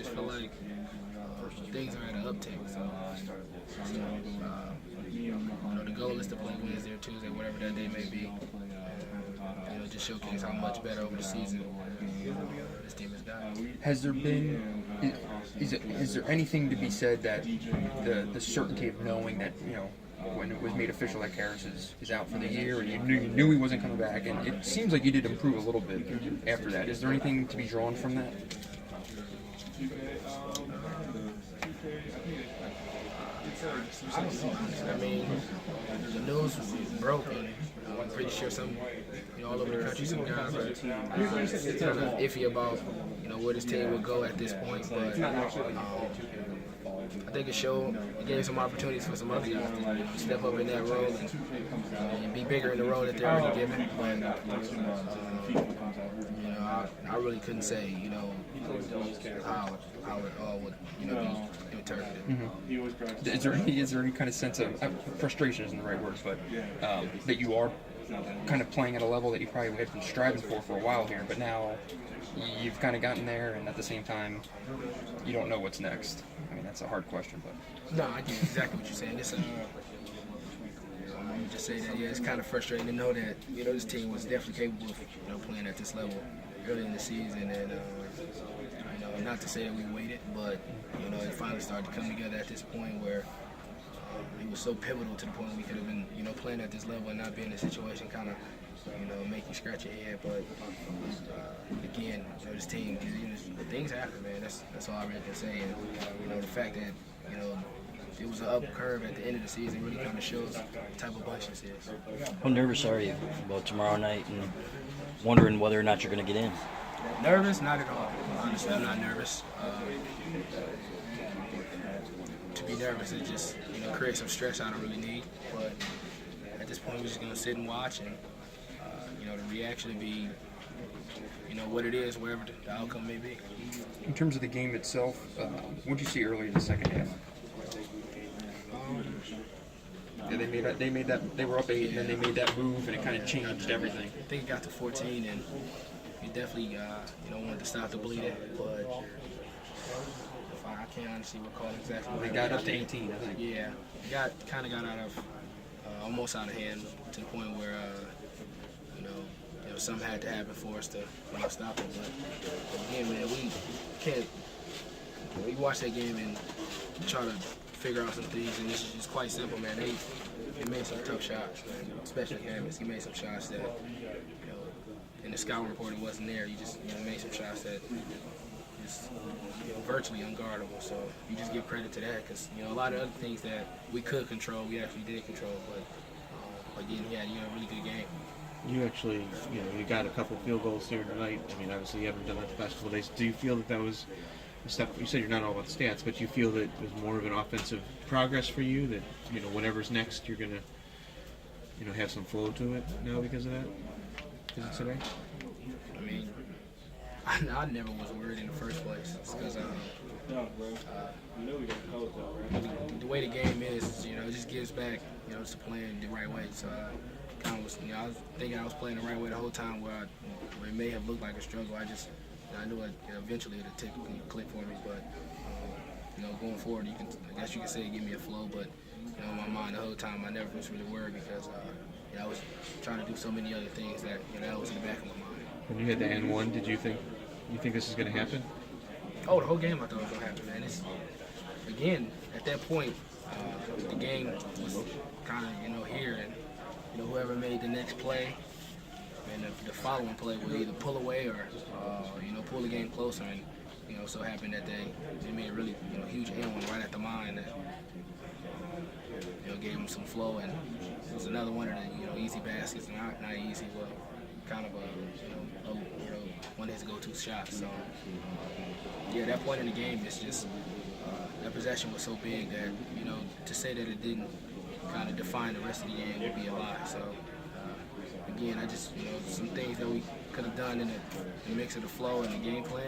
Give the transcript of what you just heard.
just feel like things are at an uptick. So the goal is to play Wednesday or Tuesday, whatever that day may be. Just showcase how much better over the season this team has gotten. Has there been? Is there anything to be said that the certainty of knowing that when it was made official that Karras is out for the year, and you knew he wasn't coming back, and it seems like you did improve a little bit after that. Is there anything to be drawn from that? I mean, the news broke, and I'm pretty sure some, all over the country, some guys are kind of iffy about, where this team would go at this point. But I think it gave some opportunities for some other guys to step up in that role and be bigger in the role that they're already given. But I really couldn't say, how it all would, be interpreted. Mm-hmm. Is there any kind of sense of frustration isn't the right word, but that you are kind of playing at a level that you probably had been striving for a while here, but now you've kind of gotten there, and at the same time, you don't know what's next? I mean, that's a hard question, but no, I get exactly what you're saying. It's just say that it's kind of frustrating to know that this team was definitely capable of playing at this level early in the season, and not to say that we waited, but it finally started to come together at this point where it was so pivotal to the point where we could have been playing at this level and not be in a situation kind of make you scratch your head. But again, this team, things happen, man. That's all I really can say. And the fact that it was an up curve at the end of the season really kind of shows the type of bunch this is. How nervous are you about tomorrow night and wondering whether or not you're going to get in? Nervous? Not at all. Honestly, I'm not nervous. To be nervous, it just creates some stress I don't really need. But at this point, we're just going to sit and watch, and the reaction will be what it is, wherever the outcome may be. In terms of the game itself, what did you see early in the second half? They were up 8, and then they made that move, and it kind of changed everything. I think it got to 14, and we definitely wanted to stop the bleeding, but I can't honestly recall exactly. They got up to 18, I think. Yeah, it kind of got out of almost out of hand to the point where something had to happen for us to stop it. But again, man, we can't. We watch that game and try to figure out some things, and it's just quite simple, man. They made some tough shots, man. Especially Hammons. He made some shots that in the scouting report it wasn't there. He just made some shots that just virtually unguardable. So you just give credit to that, because a lot of other things that we could control, we actually did control. But again, he had a really good game. You actually, you got a couple field goals here tonight. I mean, obviously you haven't done that the past couple of days. Do you feel that was a step? You said you're not all about the stats, but you feel that it was more of an offensive progress for you, that whatever's next, you're gonna have some flow to it now because of that? Because of today? I mean, I never was worried in the first place. It's because the way the game is, it just gives back, to playing the right way. So kind of was, I was thinking I was playing the right way the whole time, where it may have looked like a struggle. I knew eventually it'd click for me. But going forward, I guess you could say it gave me a flow. But in my mind the whole time, I never was really worried, because I was trying to do so many other things that that was in the back of my mind. When you had the N1, did you think this is going to happen? Oh, the whole game I thought it was going to happen, man. Again, at that point, the game was kind of here, and whoever made the next play and the following play would either pull away or pull the game closer, and so happened that they made a really huge N1 right at the line that gave them some flow, and it was another one of the easy baskets, not easy, but kind of one of his go-to shots. So yeah, that point in the game, it's just that possession was so big that to say that it didn't kind of define the rest of the game would be a lie. So again, I just some things that we could have done in the mix of the flow and the game plan.